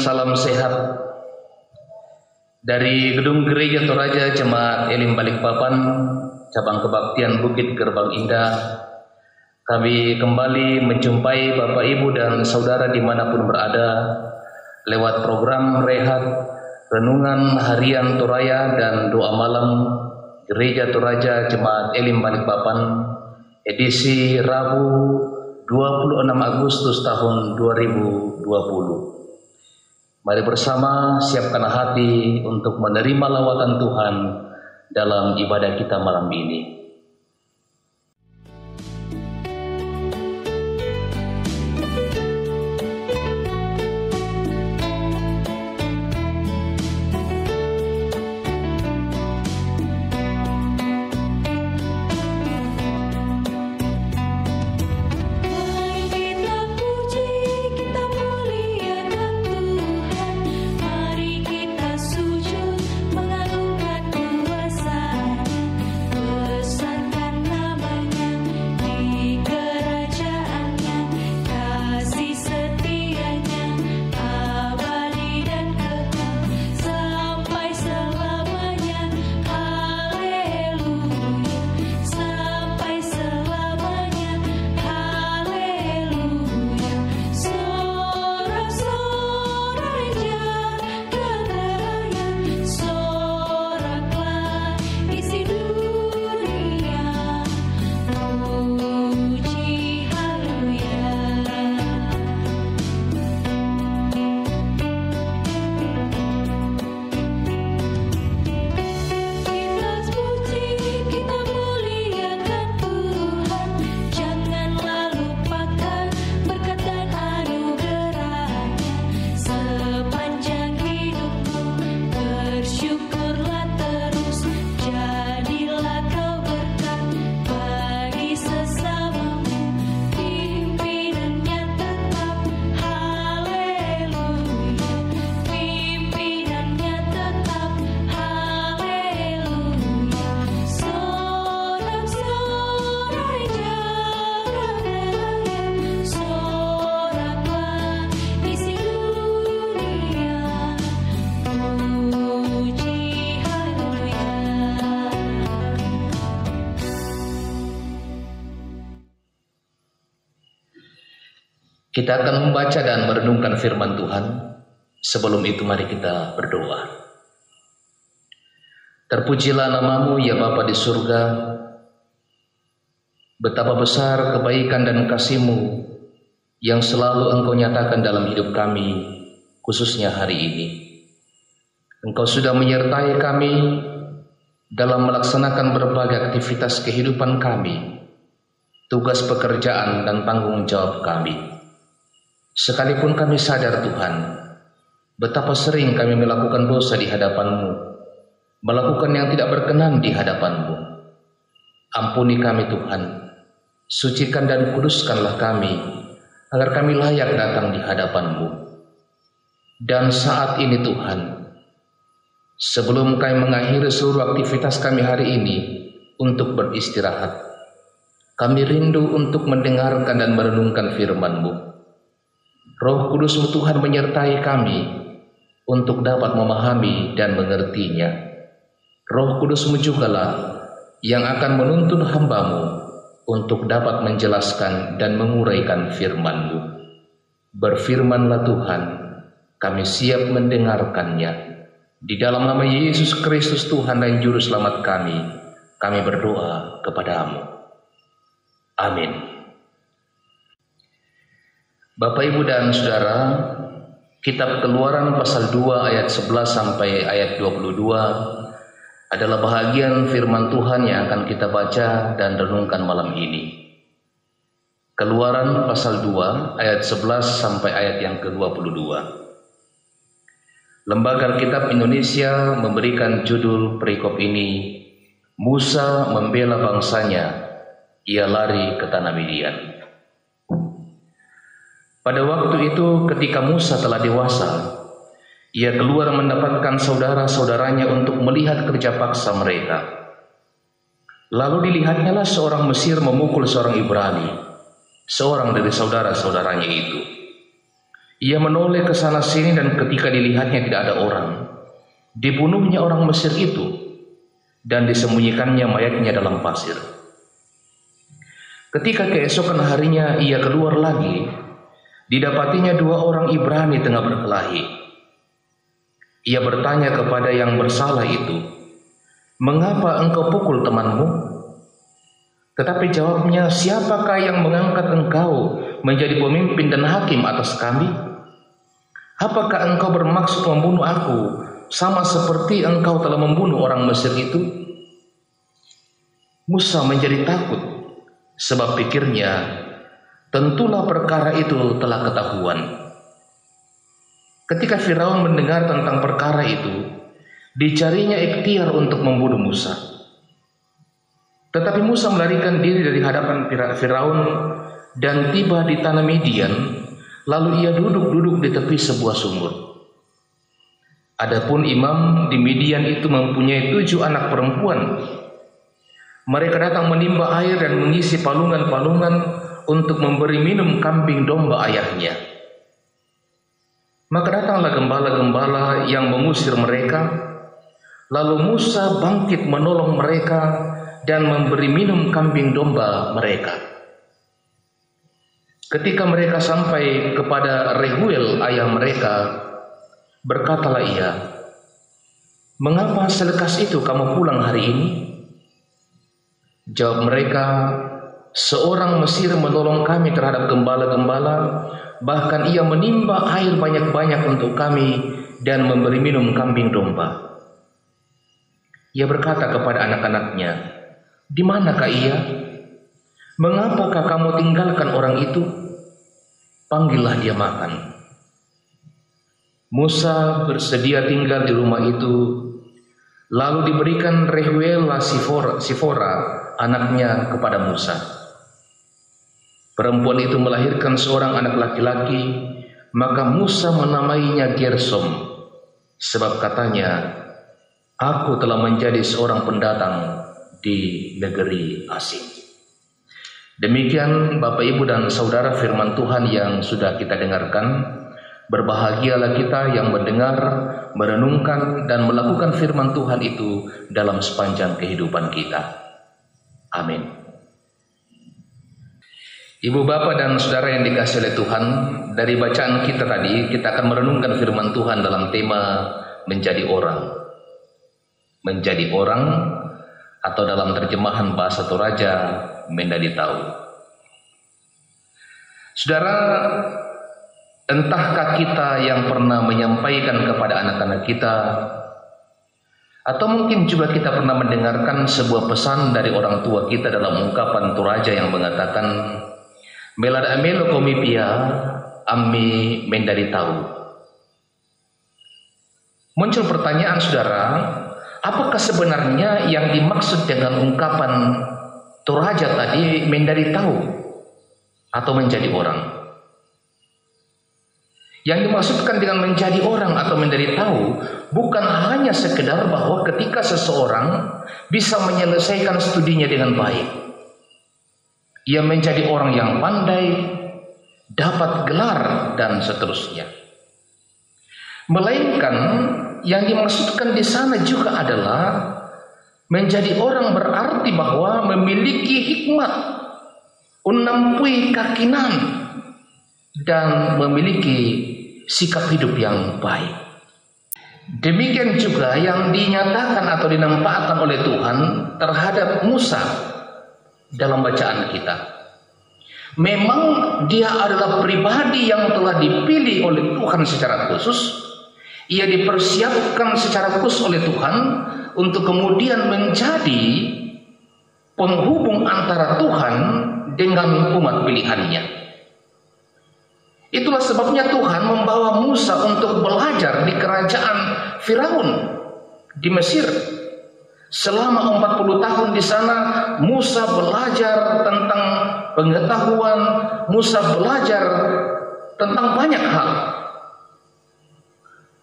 salam sehat dari Gedung Gereja Toraja Jemaat Elim Balikpapan, Cabang Kebaktian Bukit Gerbang Indah. Kami kembali menjumpai Bapak Ibu dan Saudara dimanapun berada lewat program Rehat, Renungan Harian Toraya dan Doa Malam Gereja Toraja Jemaat Elim Balikpapan, edisi Rabu 26 Agustus tahun 2020. Mari bersama siapkan hati untuk menerima lawatan Tuhan dalam ibadah kita malam ini. Kita akan membaca dan merenungkan firman Tuhan. Sebelum itu mari kita berdoa. Terpujilah namamu ya Bapa di surga. Betapa besar kebaikan dan kasih-Mu yang selalu Engkau nyatakan dalam hidup kami, khususnya hari ini. Engkau sudah menyertai kami dalam melaksanakan berbagai aktivitas kehidupan kami, tugas pekerjaan dan tanggung jawab kami. Sekalipun kami sadar Tuhan, betapa sering kami melakukan dosa di hadapan-Mu, melakukan yang tidak berkenan di hadapan-Mu. Ampuni kami Tuhan, sucikan dan kuduskanlah kami, agar kami layak datang di hadapan-Mu. Dan saat ini Tuhan, sebelum kami mengakhiri seluruh aktivitas kami hari ini untuk beristirahat, kami rindu untuk mendengarkan dan merenungkan firman-Mu. Roh Kudus-Mu Tuhan menyertai kami untuk dapat memahami dan mengertinya. Roh Kudus-Mu jugalah yang akan menuntun hamba-Mu untuk dapat menjelaskan dan menguraikan firman-Mu. Berfirmanlah Tuhan, kami siap mendengarkannya. Di dalam nama Yesus Kristus Tuhan dan Juru Selamat kami berdoa kepada-Mu. Amin. Bapak, Ibu, dan Saudara, Kitab Keluaran pasal 2 ayat 11 sampai ayat 22 adalah bahagian firman Tuhan yang akan kita baca dan renungkan malam ini. Keluaran pasal 2 ayat 11 sampai ayat yang ke-22. Lembaga Alkitab Indonesia memberikan judul perikop ini, Musa membela bangsanya, ia lari ke tanah Midian. Pada waktu itu ketika Musa telah dewasa, ia keluar mendapatkan saudara-saudaranya untuk melihat kerja paksa mereka. Lalu dilihatnyalah seorang Mesir memukul seorang Ibrani, seorang dari saudara-saudaranya itu. Ia menoleh ke sana sini dan ketika dilihatnya tidak ada orang, dibunuhnya orang Mesir itu dan disembunyikannya mayatnya dalam pasir. Ketika keesokan harinya ia keluar lagi, didapatinya 2 orang Ibrani tengah berkelahi. Ia bertanya kepada yang bersalah itu, "Mengapa engkau pukul temanmu?" Tetapi jawabnya, "Siapakah yang mengangkat engkau menjadi pemimpin dan hakim atas kami? Apakah engkau bermaksud membunuh aku sama seperti engkau telah membunuh orang Mesir itu?" Musa menjadi takut sebab pikirnya, tentulah perkara itu telah ketahuan. Ketika Firaun mendengar tentang perkara itu, dicarinya ikhtiar untuk membunuh Musa. Tetapi Musa melarikan diri dari hadapan Firaun dan tiba di tanah Midian, lalu ia duduk-duduk di tepi sebuah sumur. Adapun imam di Midian itu mempunyai 7 anak perempuan. Mereka datang menimba air dan mengisi palungan-palungan untuk memberi minum kambing domba ayahnya. Maka datanglah gembala-gembala yang mengusir mereka. Lalu Musa bangkit menolong mereka dan memberi minum kambing domba mereka. Ketika mereka sampai kepada Rehuel ayah mereka, berkatalah ia, "Mengapa selekas itu kamu pulang hari ini?" Jawab mereka, "Seorang Mesir menolong kami terhadap gembala-gembala, bahkan ia menimba air banyak-banyak untuk kami dan memberi minum kambing domba." Ia berkata kepada anak-anaknya, "Di manakah ia? Mengapakah kamu tinggalkan orang itu? Panggillah dia makan." Musa bersedia tinggal di rumah itu, lalu diberikan Rehuel Sifora anaknya kepada Musa. Perempuan itu melahirkan seorang anak laki-laki, maka Musa menamainya Gersom, sebab katanya, "Aku telah menjadi seorang pendatang di negeri asing." Demikian Bapak Ibu dan Saudara firman Tuhan yang sudah kita dengarkan. Berbahagialah kita yang mendengar, merenungkan dan melakukan firman Tuhan itu dalam sepanjang kehidupan kita. Amin. Ibu bapak dan saudara yang dikasihi oleh Tuhan, dari bacaan kita tadi kita akan merenungkan firman Tuhan dalam tema menjadi orang. Menjadi orang atau dalam terjemahan bahasa Toraja menjadi tahu. Saudara, entahkah kita yang pernah menyampaikan kepada anak-anak kita, atau mungkin juga kita pernah mendengarkan sebuah pesan dari orang tua kita dalam ungkapan Toraja yang mengatakan, "Melada amelo komipia, ami mendari tahu." Muncul pertanyaan saudara, apakah sebenarnya yang dimaksud dengan ungkapan Toraja tadi mendari tahu atau menjadi orang? Yang dimaksudkan dengan menjadi orang atau menjadi tahu bukan hanya sekedar bahwa ketika seseorang bisa menyelesaikan studinya dengan baik, ia menjadi orang yang pandai, dapat gelar dan seterusnya. Melainkan yang dimaksudkan di sana juga adalah menjadi orang berarti bahwa memiliki hikmat, unampui kakinan, dan memiliki sikap hidup yang baik. Demikian juga yang dinyatakan atau dinampakkan oleh Tuhan terhadap Musa dalam bacaan kita. Memang dia adalah pribadi yang telah dipilih oleh Tuhan secara khusus. Ia dipersiapkan secara khusus oleh Tuhan untuk kemudian menjadi penghubung antara Tuhan dengan umat pilihannya. Itulah sebabnya Tuhan membawa Musa untuk belajar di kerajaan Firaun di Mesir. Selama 40 tahun di sana, Musa belajar tentang pengetahuan, Musa belajar tentang banyak hal.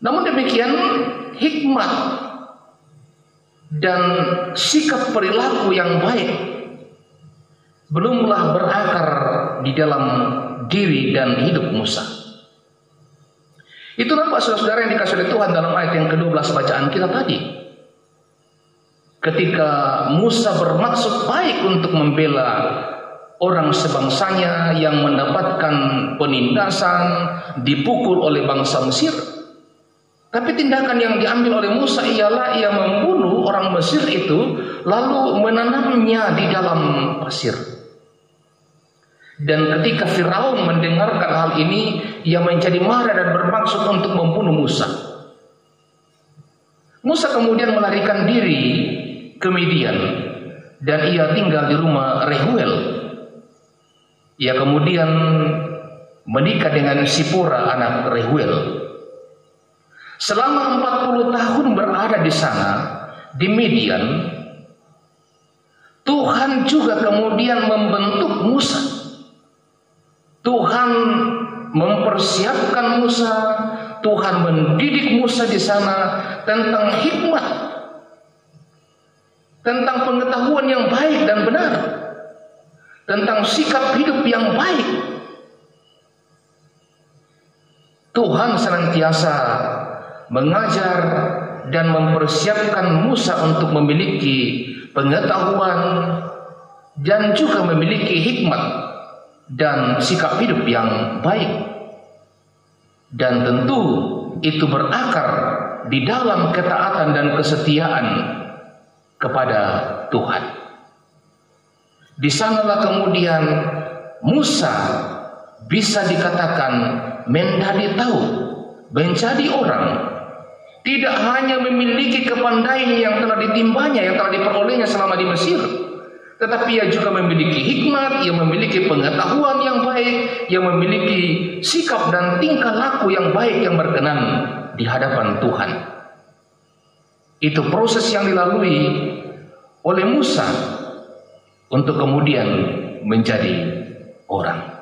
Namun demikian, hikmat dan sikap perilaku yang baik belumlah berakar di dalam diri dan hidup Musa. Itu nampak saudara-saudara yang dikasih oleh Tuhan dalam ayat yang ke-12 bacaan kita tadi. Ketika Musa bermaksud baik untuk membela orang sebangsanya yang mendapatkan penindasan, dipukul oleh bangsa Mesir. Tapi tindakan yang diambil oleh Musa ialah ia membunuh orang Mesir itu, lalu menanamnya di dalam pasir. Dan ketika Firaun mendengarkan hal ini, ia menjadi marah dan bermaksud untuk membunuh Musa. Musa kemudian melarikan diri ke Midian dan ia tinggal di rumah Reuel. Ia kemudian menikah dengan Sipora anak Reuel. Selama 40 tahun berada di sana, di Midian, Tuhan juga kemudian membentuk Musa. Tuhan mempersiapkan Musa, Tuhan mendidik Musa di sana tentang hikmat, tentang pengetahuan yang baik dan benar, tentang sikap hidup yang baik. Tuhan senantiasa mengajar dan mempersiapkan Musa untuk memiliki pengetahuan dan juga memiliki hikmat dan sikap hidup yang baik. Dan tentu itu berakar di dalam ketaatan dan kesetiaan kepada Tuhan. Di sanalah kemudian Musa bisa dikatakan menjadi tahu, menjadi orang. Tidak hanya memiliki kepandaian yang telah ditimbanya, yang telah diperolehnya selama di Mesir, tetapi ia juga memiliki hikmat, ia memiliki pengetahuan yang baik, ia memiliki sikap dan tingkah laku yang baik yang berkenan di hadapan Tuhan. Itu proses yang dilalui oleh Musa untuk kemudian menjadi orang.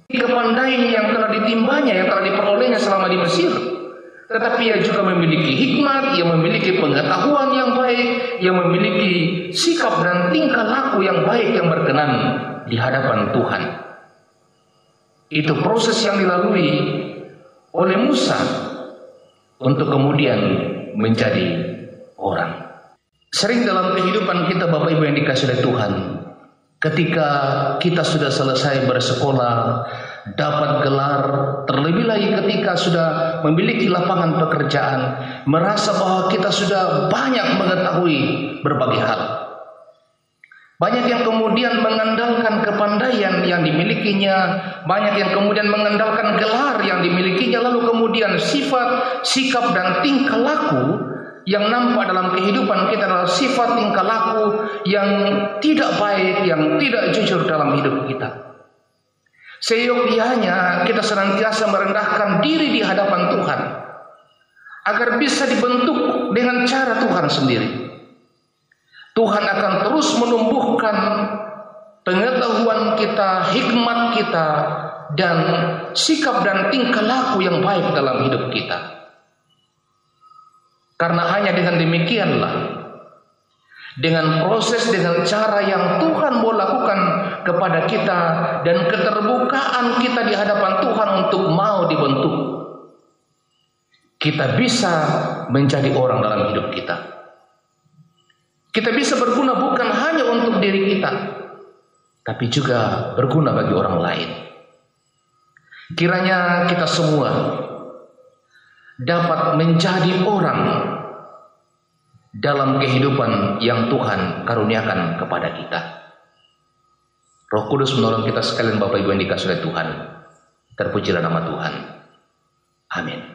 Kepandaian yang telah ditimbanya, yang telah diperolehnya selama di Mesir, tetapi ia juga memiliki hikmat, ia memiliki pengetahuan yang baik, ia memiliki sikap dan tingkah laku yang baik yang berkenan di hadapan Tuhan. Itu proses yang dilalui oleh Musa untuk kemudian menjadi orang. Sering dalam kehidupan kita, Bapak Ibu yang dikasihi oleh Tuhan, ketika kita sudah selesai bersekolah, dapat gelar, terlebih lagi ketika sudah memiliki lapangan pekerjaan, merasa bahwa kita sudah banyak mengetahui berbagai hal. Banyak yang kemudian mengandalkan kepandaian yang dimilikinya, banyak yang kemudian mengandalkan gelar yang dimilikinya, lalu kemudian sifat, sikap dan tingkah laku yang nampak dalam kehidupan kita adalah sifat tingkah laku yang tidak baik, yang tidak jujur dalam hidup kita. Seyogianya kita senantiasa merendahkan diri di hadapan Tuhan agar bisa dibentuk dengan cara Tuhan sendiri. Tuhan akan terus menumbuhkan pengetahuan kita, hikmat kita, dan sikap dan tingkah laku yang baik dalam hidup kita. Karena hanya dengan demikianlah, dengan proses, dengan cara yang Tuhan mau lakukan kepada kita dan keterbukaan kita di hadapan Tuhan untuk mau dibentuk, kita bisa menjadi orang dalam hidup kita. Kita bisa berguna bukan hanya untuk diri kita, tapi juga berguna bagi orang lain. Kiranya kita semua dapat menjadi orang dalam kehidupan yang Tuhan karuniakan kepada kita. Roh Kudus menolong kita sekalian, Bapak Ibu yang dikasihi oleh Tuhan. Terpujilah nama Tuhan. Amin.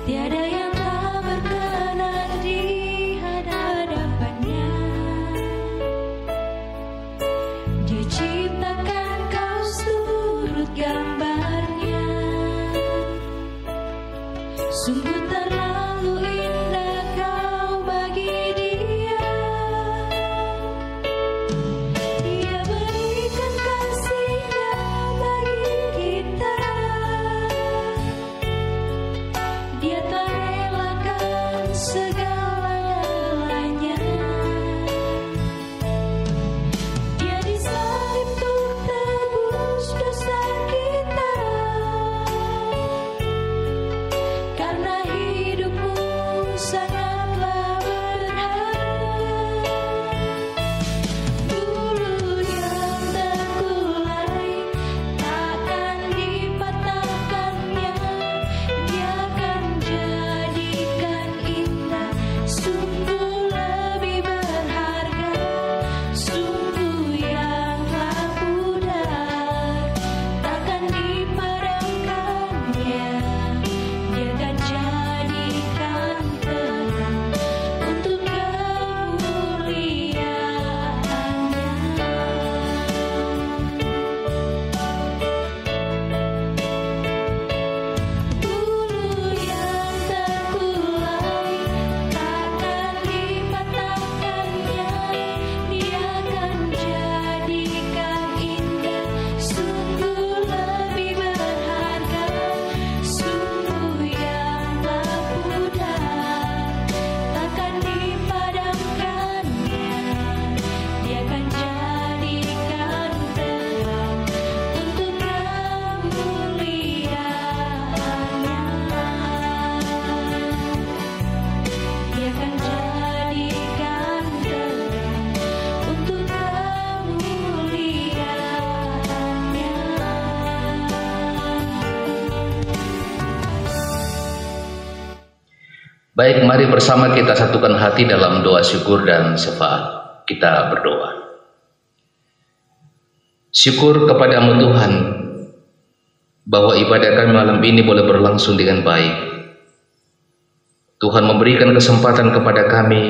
Tiada yang tak berkenan. Baik, mari bersama kita satukan hati dalam doa syukur dan syafaat. Kita berdoa. Syukur kepadamu Tuhan, bahwa ibadah kami malam ini boleh berlangsung dengan baik. Tuhan memberikan kesempatan kepada kami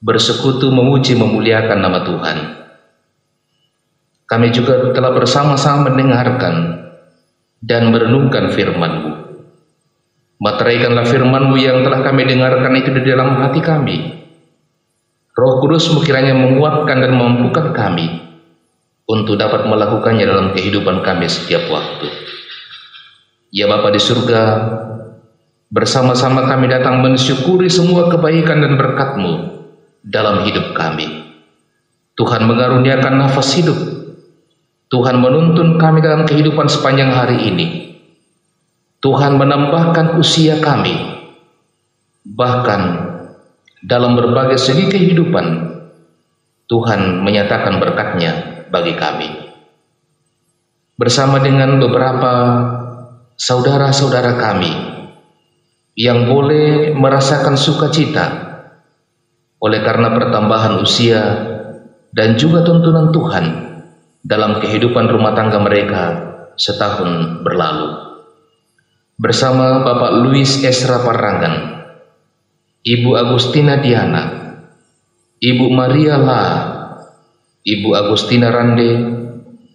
bersekutu, memuji, memuliakan nama Tuhan. Kami juga telah bersama-sama mendengarkan dan merenungkan firman-Mu. Materaikanlah firman-Mu yang telah kami dengarkan itu di dalam hati kami. Roh Kudus-Mu kiranya menguatkan dan memampukan kami untuk dapat melakukannya dalam kehidupan kami setiap waktu. Ya Bapa di surga, bersama-sama kami datang mensyukuri semua kebaikan dan berkat-Mu dalam hidup kami. Tuhan mengaruniakan nafas hidup. Tuhan menuntun kami dalam kehidupan sepanjang hari ini. Tuhan menambahkan usia kami, bahkan dalam berbagai segi kehidupan, Tuhan menyatakan berkat-Nya bagi kami. Bersama dengan beberapa saudara-saudara kami yang boleh merasakan sukacita oleh karena pertambahan usia dan juga tuntunan Tuhan dalam kehidupan rumah tangga mereka setahun berlalu. Bersama Bapak Luis Esra Parangan, Ibu Agustina Diana, Ibu Maria La, Ibu Agustina Rande,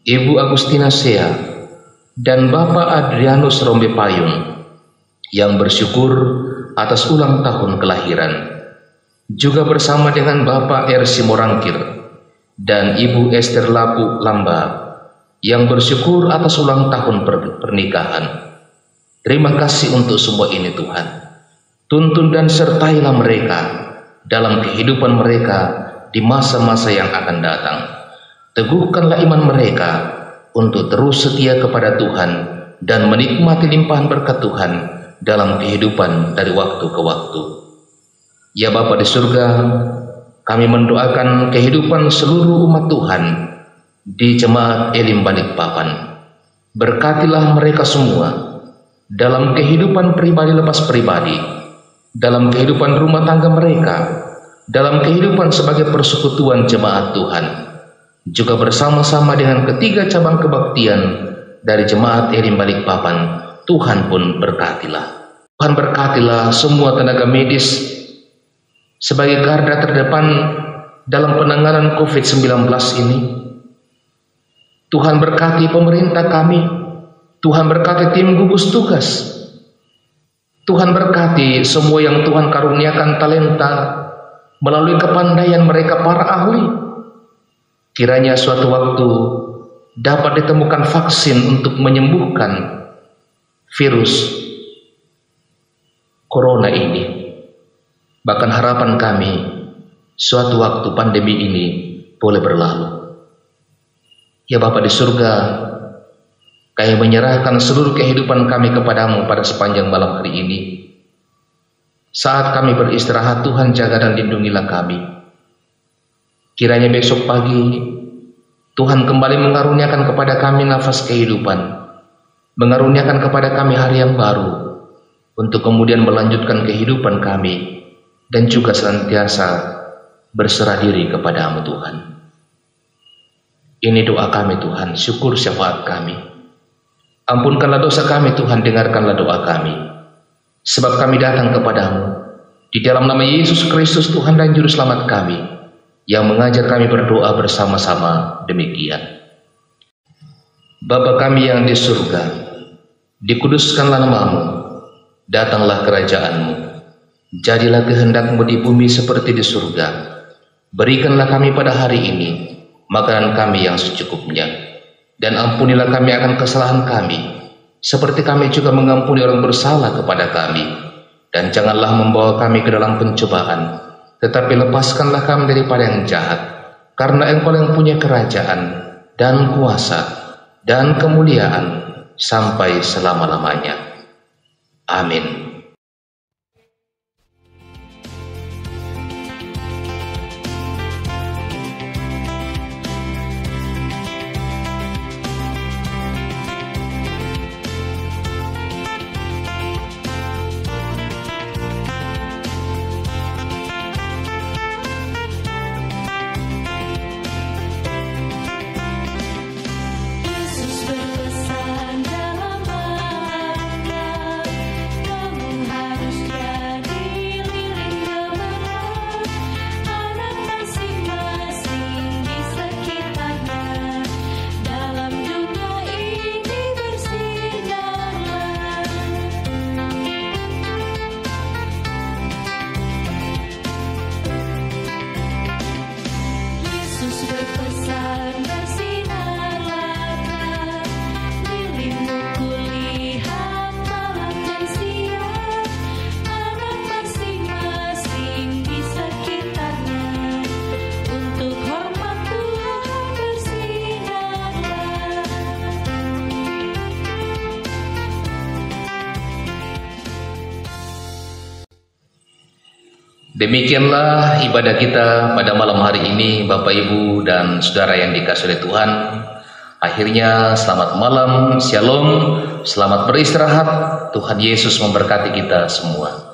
Ibu Agustina Sea, dan Bapak Adrianus Rombe Payung yang bersyukur atas ulang tahun kelahiran. Juga bersama dengan Bapak Ersi Morangkir dan Ibu Esther Lapu Lamba yang bersyukur atas ulang tahun pernikahan. Terima kasih untuk semua ini Tuhan. Tuntun dan sertailah mereka dalam kehidupan mereka di masa-masa yang akan datang. Teguhkanlah iman mereka untuk terus setia kepada Tuhan dan menikmati limpahan berkat Tuhan dalam kehidupan dari waktu ke waktu. Ya Bapa di surga, kami mendoakan kehidupan seluruh umat Tuhan di Jemaat Elim Balikpapan. Berkatilah mereka semua dalam kehidupan pribadi lepas pribadi, dalam kehidupan rumah tangga mereka, dalam kehidupan sebagai persekutuan jemaat Tuhan, juga bersama-sama dengan ketiga cabang kebaktian dari Jemaat Elim Balikpapan. Tuhan pun berkatilah. Tuhan berkatilah semua tenaga medis sebagai garda terdepan dalam penanganan COVID-19 ini. Tuhan berkati pemerintah kami. Tuhan berkati tim gugus tugas. Tuhan berkati semua yang Tuhan karuniakan talenta melalui kepandaian mereka para ahli. Kiranya suatu waktu dapat ditemukan vaksin untuk menyembuhkan virus corona ini. Bahkan harapan kami suatu waktu pandemi ini boleh berlalu. Ya Bapa di surga, kami menyerahkan seluruh kehidupan kami kepadamu pada sepanjang malam hari ini. Saat kami beristirahat, Tuhan jaga dan lindungilah kami. Kiranya besok pagi Tuhan kembali mengaruniakan kepada kami nafas kehidupan, mengaruniakan kepada kami hari yang baru, untuk kemudian melanjutkan kehidupan kami, dan juga senantiasa berserah diri kepadamu Tuhan. Ini doa kami Tuhan, syukur syafaat kami. Ampunkanlah dosa kami Tuhan, dengarkanlah doa kami. Sebab kami datang kepadamu di dalam nama Yesus Kristus Tuhan dan Juru Selamat kami, yang mengajar kami berdoa bersama-sama demikian. Bapa kami yang di surga, dikuduskanlah namamu, datanglah kerajaanmu, jadilah kehendakmu di bumi seperti di surga. Berikanlah kami pada hari ini makanan kami yang secukupnya. Dan ampunilah kami akan kesalahan kami, seperti kami juga mengampuni orang bersalah kepada kami. Dan janganlah membawa kami ke dalam pencobaan, tetapi lepaskanlah kami daripada yang jahat. Karena Engkau yang punya kerajaan, dan kuasa, dan kemuliaan, sampai selama-lamanya. Amin. Demikianlah ibadah kita pada malam hari ini, Bapak Ibu dan Saudara yang dikasihi oleh Tuhan. Akhirnya selamat malam, shalom, selamat beristirahat. Tuhan Yesus memberkati kita semua.